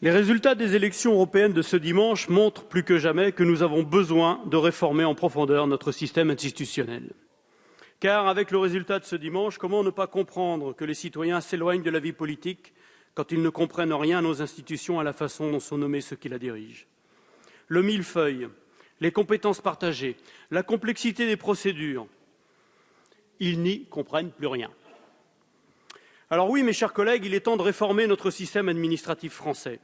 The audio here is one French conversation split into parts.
Les résultats des élections européennes de ce dimanche montrent plus que jamais que nous avons besoin de réformer en profondeur notre système institutionnel. Car avec le résultat de ce dimanche, comment ne pas comprendre que les citoyens s'éloignent de la vie politique quand ils ne comprennent rien à nos institutions, à la façon dont sont nommés ceux qui la dirigent. Le millefeuille, les compétences partagées, la complexité des procédures, ils n'y comprennent plus rien. Alors oui, mes chers collègues, il est temps de réformer notre système administratif français.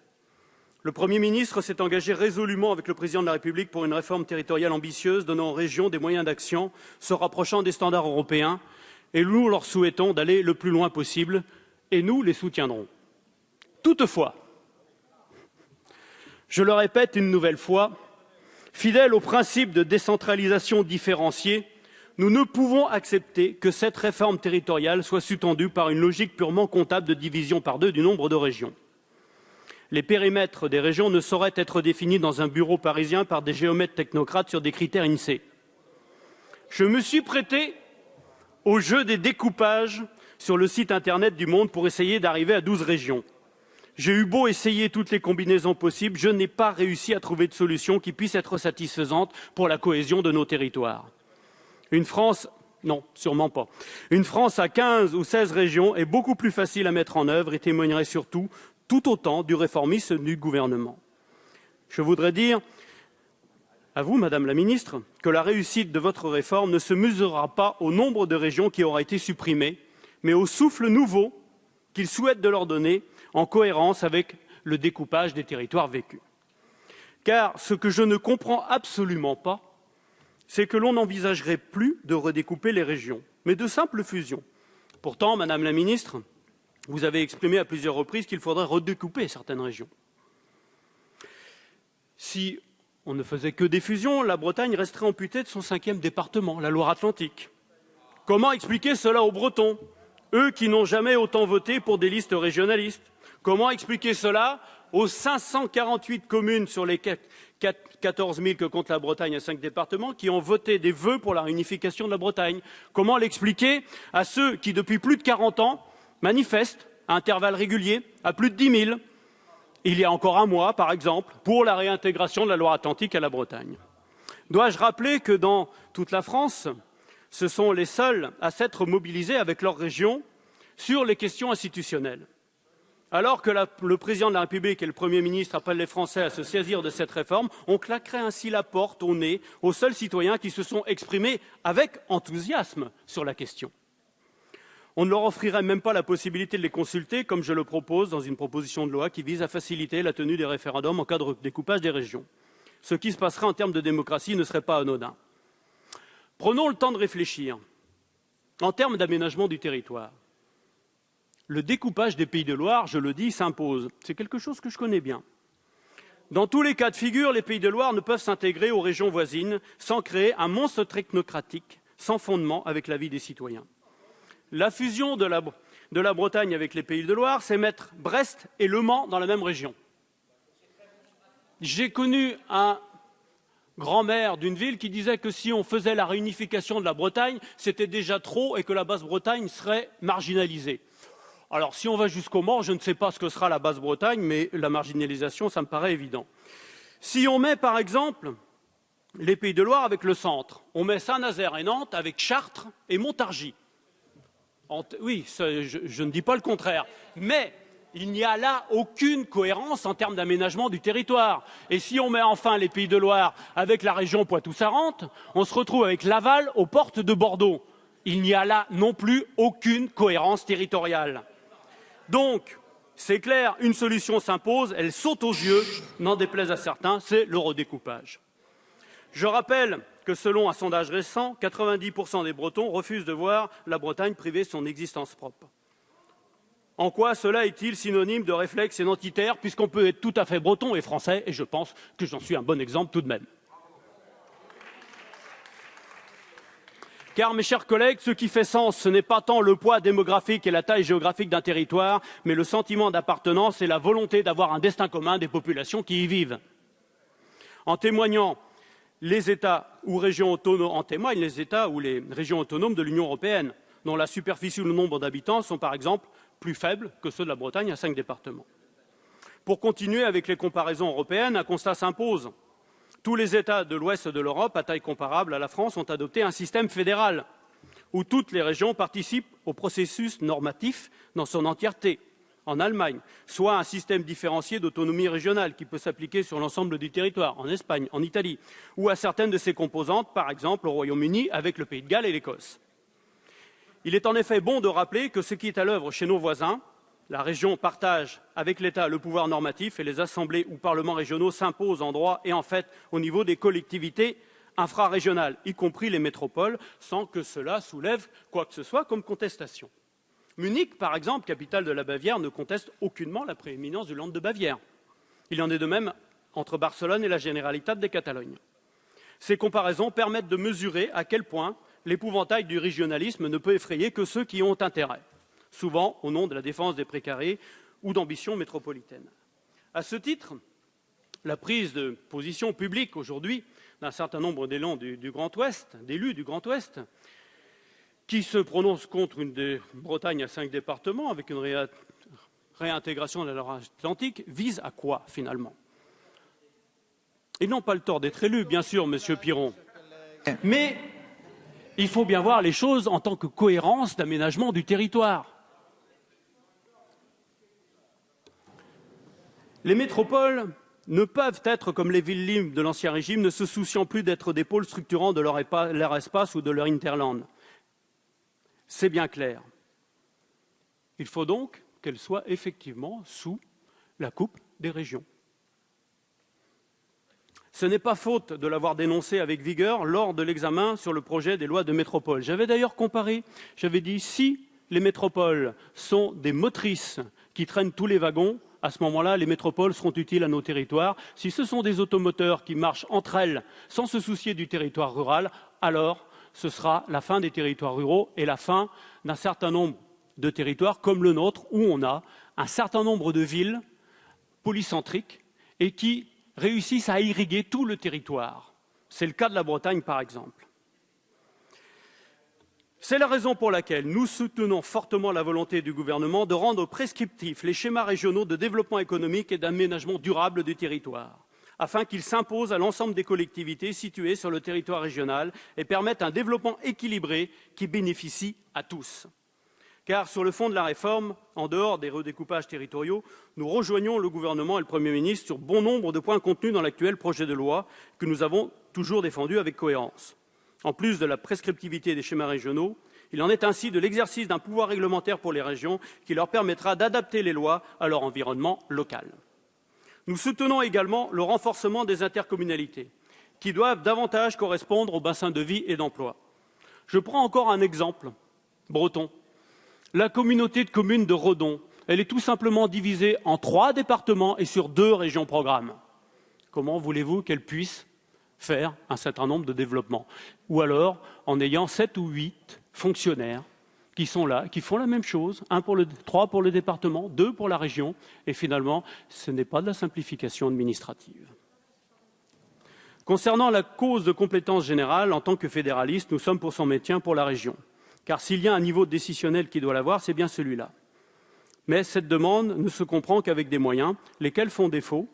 Le Premier ministre s'est engagé résolument avec le Président de la République pour une réforme territoriale ambitieuse, donnant aux régions des moyens d'action, se rapprochant des standards européens, et nous leur souhaitons d'aller le plus loin possible, et nous les soutiendrons. Toutefois, je le répète une nouvelle fois, fidèles au principe de décentralisation différenciée, nous ne pouvons accepter que cette réforme territoriale soit sous-tendue par une logique purement comptable de division par deux du nombre de régions. Les périmètres des régions ne sauraient être définis dans un bureau parisien par des géomètres technocrates sur des critères INSEE. Je me suis prêté au jeu des découpages sur le site internet du Monde pour essayer d'arriver à 12 régions. J'ai eu beau essayer toutes les combinaisons possibles, je n'ai pas réussi à trouver de solution qui puisse être satisfaisante pour la cohésion de nos territoires. Une France, non, sûrement pas. Une France à 15 ou 16 régions est beaucoup plus facile à mettre en œuvre et témoignerait surtout tout autant du réformisme du gouvernement. Je voudrais dire à vous, Madame la Ministre, que la réussite de votre réforme ne se mesurera pas au nombre de régions qui aura été supprimées, mais au souffle nouveau qu'il souhaite de leur donner en cohérence avec le découpage des territoires vécus. Car ce que je ne comprends absolument pas, c'est que l'on n'envisagerait plus de redécouper les régions, mais de simples fusions. Pourtant, Madame la Ministre, vous avez exprimé à plusieurs reprises qu'il faudrait redécouper certaines régions. Si on ne faisait que des fusions, la Bretagne resterait amputée de son 5e département, la Loire-Atlantique. Comment expliquer cela aux Bretons, eux qui n'ont jamais autant voté pour des listes régionalistes? Comment expliquer cela aux 548 communes sur les 14 000 que compte la Bretagne à 5 départements qui ont voté des vœux pour la réunification de la Bretagne? Comment l'expliquer à ceux qui, depuis plus de 40 ans, manifestent à intervalles réguliers, à plus de 10 000, il y a encore un mois, par exemple, pour la réintégration de la Loire-Atlantique à la Bretagne? Dois-je rappeler que dans toute la France, ce sont les seuls à s'être mobilisés avec leur région sur les questions institutionnelles? Alors que le Président de la République et le Premier ministre appellent les Français à se saisir de cette réforme, on claquerait ainsi la porte au nez aux seuls citoyens qui se sont exprimés avec enthousiasme sur la question. On ne leur offrirait même pas la possibilité de les consulter, comme je le propose dans une proposition de loi qui vise à faciliter la tenue des référendums en cas de découpage des régions. Ce qui se passerait en termes de démocratie ne serait pas anodin. Prenons le temps de réfléchir. En termes d'aménagement du territoire, le découpage des Pays de Loire, je le dis, s'impose. C'est quelque chose que je connais bien. Dans tous les cas de figure, les Pays de Loire ne peuvent s'intégrer aux régions voisines sans créer un monstre technocratique, sans fondement avec l'avis des citoyens. La fusion de la Bretagne avec les Pays de Loire, c'est mettre Brest et Le Mans dans la même région. J'ai connu un grand-maire d'une ville qui disait que si on faisait la réunification de la Bretagne, c'était déjà trop et que la Basse-Bretagne serait marginalisée. Alors, si on va jusqu'au Mans, je ne sais pas ce que sera la Basse-Bretagne, mais la marginalisation, ça me paraît évident. Si on met, par exemple, les Pays de Loire avec le centre, on met Saint-Nazaire et Nantes avec Chartres et Montargis. Oui, je ne dis pas le contraire, mais il n'y a là aucune cohérence en termes d'aménagement du territoire. Et si on met enfin les Pays de Loire avec la région Poitou-Charentes, on se retrouve avec Laval aux portes de Bordeaux. Il n'y a là non plus aucune cohérence territoriale. Donc, c'est clair, une solution s'impose, elle saute aux yeux, n'en déplaise à certains, c'est le redécoupage. Je rappelle que selon un sondage récent, 90% des Bretons refusent de voir la Bretagne privée de son existence propre. En quoi cela est-il synonyme de réflexe identitaire, puisqu'on peut être tout à fait breton et français, et je pense que j'en suis un bon exemple tout de même. Car, mes chers collègues, ce qui fait sens, ce n'est pas tant le poids démographique et la taille géographique d'un territoire, mais le sentiment d'appartenance et la volonté d'avoir un destin commun des populations qui y vivent. En témoignant les États ou régions autonomes, en témoignent les États ou les régions autonomes de l'Union européenne, dont la superficie ou le nombre d'habitants sont par exemple plus faibles que ceux de la Bretagne à 5 départements. Pour continuer avec les comparaisons européennes, un constat s'impose. Tous les États de l'ouest de l'Europe, à taille comparable à la France, ont adopté un système fédéral, où toutes les régions participent au processus normatif dans son entièreté. En Allemagne, soit un système différencié d'autonomie régionale qui peut s'appliquer sur l'ensemble du territoire, en Espagne, en Italie, ou à certaines de ses composantes, par exemple au Royaume-Uni avec le Pays de Galles et l'Écosse. Il est en effet bon de rappeler que ce qui est à l'œuvre chez nos voisins, la région partage avec l'État le pouvoir normatif et les assemblées ou parlements régionaux s'imposent en droit et en fait au niveau des collectivités infrarégionales, y compris les métropoles, sans que cela soulève quoi que ce soit comme contestation. Munich, par exemple, capitale de la Bavière, ne conteste aucunement la prééminence du Land de Bavière. Il en est de même entre Barcelone et la Generalitat de Catalogne. Ces comparaisons permettent de mesurer à quel point l'épouvantail du régionalisme ne peut effrayer que ceux qui ont intérêt, souvent au nom de la défense des précarés ou d'ambitions métropolitaines. À ce titre, la prise de position publique aujourd'hui d'un certain nombre d'élus du Grand Ouest, qui se prononcent contre une Bretagne à 5 départements avec une réintégration de la Loire-Atlantique, vise à quoi finalement? Ils n'ont pas le tort d'être élus, bien sûr, Monsieur Piron, mais il faut bien voir les choses en tant que cohérence d'aménagement du territoire. Les métropoles ne peuvent être comme les villes libres de l'Ancien Régime, ne se souciant plus d'être des pôles structurants de leur espace ou de leur hinterland. C'est bien clair. Il faut donc qu'elles soient effectivement sous la coupe des régions. Ce n'est pas faute de l'avoir dénoncé avec vigueur lors de l'examen sur le projet des lois de métropole. J'avais d'ailleurs comparé, j'avais dit si les métropoles sont des motrices qui traînent tous les wagons, à ce moment-là, les métropoles seront utiles à nos territoires. Si ce sont des automoteurs qui marchent entre elles sans se soucier du territoire rural, alors ce sera la fin des territoires ruraux et la fin d'un certain nombre de territoires comme le nôtre, où on a un certain nombre de villes polycentriques et qui réussissent à irriguer tout le territoire. C'est le cas de la Bretagne, par exemple. C'est la raison pour laquelle nous soutenons fortement la volonté du gouvernement de rendre prescriptifs les schémas régionaux de développement économique et d'aménagement durable du territoire, afin qu'ils s'imposent à l'ensemble des collectivités situées sur le territoire régional et permettent un développement équilibré qui bénéficie à tous. Car sur le fond de la réforme, en dehors des redécoupages territoriaux, nous rejoignons le gouvernement et le Premier ministre sur bon nombre de points contenus dans l'actuel projet de loi que nous avons toujours défendu avec cohérence. En plus de la prescriptivité des schémas régionaux, il en est ainsi de l'exercice d'un pouvoir réglementaire pour les régions qui leur permettra d'adapter les lois à leur environnement local. Nous soutenons également le renforcement des intercommunalités, qui doivent davantage correspondre aux bassins de vie et d'emploi. Je prends encore un exemple breton. La communauté de communes de Redon, elle est tout simplement divisée en 3 départements et sur 2 régions programmes. Comment voulez-vous qu'elle puisse faire un certain nombre de développements? Ou alors en ayant 7 ou 8 fonctionnaires qui sont là, qui font la même chose, 3 pour le département, 2 pour la région, et finalement, ce n'est pas de la simplification administrative. Concernant la cause de compétence générale, en tant que fédéralistes, nous sommes pour son maintien pour la région. Car s'il y a un niveau décisionnel qui doit l'avoir, c'est bien celui-là. Mais cette demande ne se comprend qu'avec des moyens, lesquels font défaut,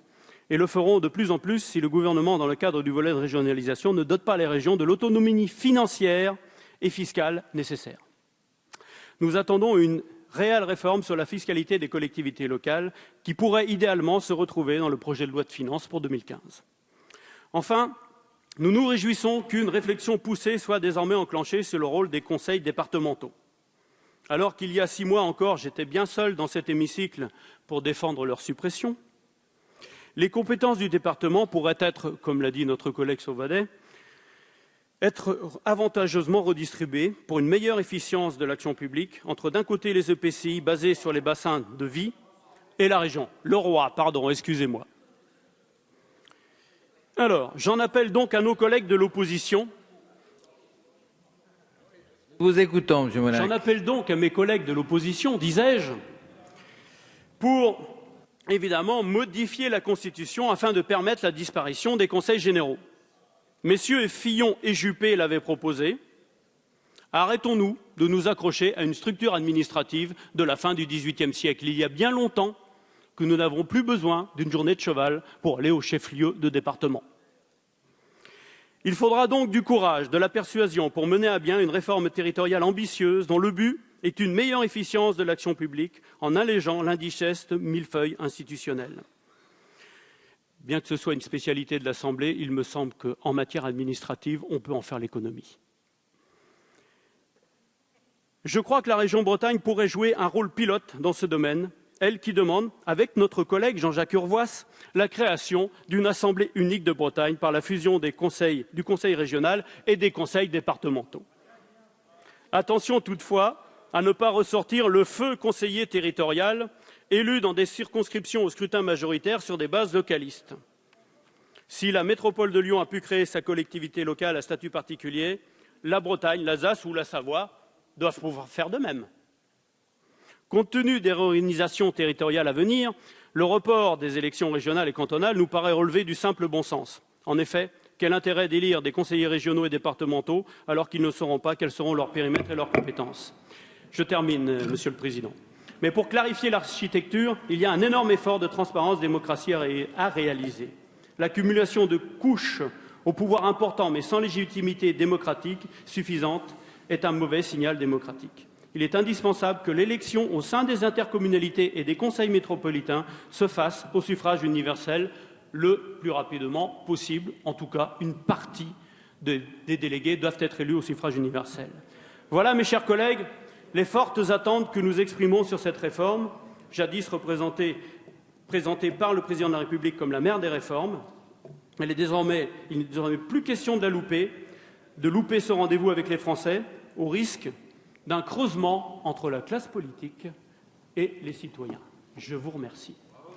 et le feront de plus en plus si le gouvernement, dans le cadre du volet de régionalisation, ne dote pas les régions de l'autonomie financière et fiscale nécessaire. Nous attendons une réelle réforme sur la fiscalité des collectivités locales qui pourrait idéalement se retrouver dans le projet de loi de finances pour 2015. Enfin, nous nous réjouissons qu'une réflexion poussée soit désormais enclenchée sur le rôle des conseils départementaux. Alors qu'il y a 6 mois encore, j'étais bien seul dans cet hémicycle pour défendre leur suppression, les compétences du département pourraient être, comme l'a dit notre collègue Sauvadet, être avantageusement redistribuées pour une meilleure efficience de l'action publique entre d'un côté les EPCI basés sur les bassins de vie et la région. Le roi, pardon, excusez-moi. Alors, j'en appelle donc à nos collègues de l'opposition. Vous écoutons, M. Monac. J'en appelle donc à mes collègues de l'opposition, disais-je, pour évidemment modifier la Constitution afin de permettre la disparition des conseils généraux. Messieurs Fillon et Juppé l'avaient proposé. Arrêtons-nous de nous accrocher à une structure administrative de la fin du XVIIIe siècle. Il y a bien longtemps que nous n'avons plus besoin d'une journée de cheval pour aller au chef-lieu de département. Il faudra donc du courage, de la persuasion pour mener à bien une réforme territoriale ambitieuse dont le but est une meilleure efficience de l'action publique en allégeant l'indigeste millefeuille institutionnel. Bien que ce soit une spécialité de l'Assemblée, il me semble qu'en matière administrative, on peut en faire l'économie. Je crois que la région Bretagne pourrait jouer un rôle pilote dans ce domaine, elle qui demande, avec notre collègue Jean-Jacques Urvoas, la création d'une assemblée unique de Bretagne par la fusion du conseil régional et des conseils départementaux. Attention toutefois à ne pas ressortir le feu conseiller territorial élu dans des circonscriptions au scrutin majoritaire sur des bases localistes. Si la métropole de Lyon a pu créer sa collectivité locale à statut particulier, la Bretagne, l'Alsace ou la Savoie doivent pouvoir faire de même. Compte tenu des réorganisations territoriales à venir, le report des élections régionales et cantonales nous paraît relever du simple bon sens. En effet, quel intérêt d'élire des conseillers régionaux et départementaux alors qu'ils ne sauront pas quels seront leurs périmètres et leurs compétences? Je termine, Monsieur le Président. Mais pour clarifier l'architecture, il y a un énorme effort de transparence démocratie à réaliser. L'accumulation de couches au pouvoir important mais sans légitimité démocratique suffisante est un mauvais signal démocratique. Il est indispensable que l'élection au sein des intercommunalités et des conseils métropolitains se fasse au suffrage universel le plus rapidement possible. En tout cas, une partie des délégués doivent être élus au suffrage universel. Voilà, mes chers collègues, les fortes attentes que nous exprimons sur cette réforme, jadis présentée par le Président de la République comme la mère des réformes. Il n'est désormais plus question de louper ce rendez-vous avec les Français, au risque d'un creusement entre la classe politique et les citoyens. Je vous remercie.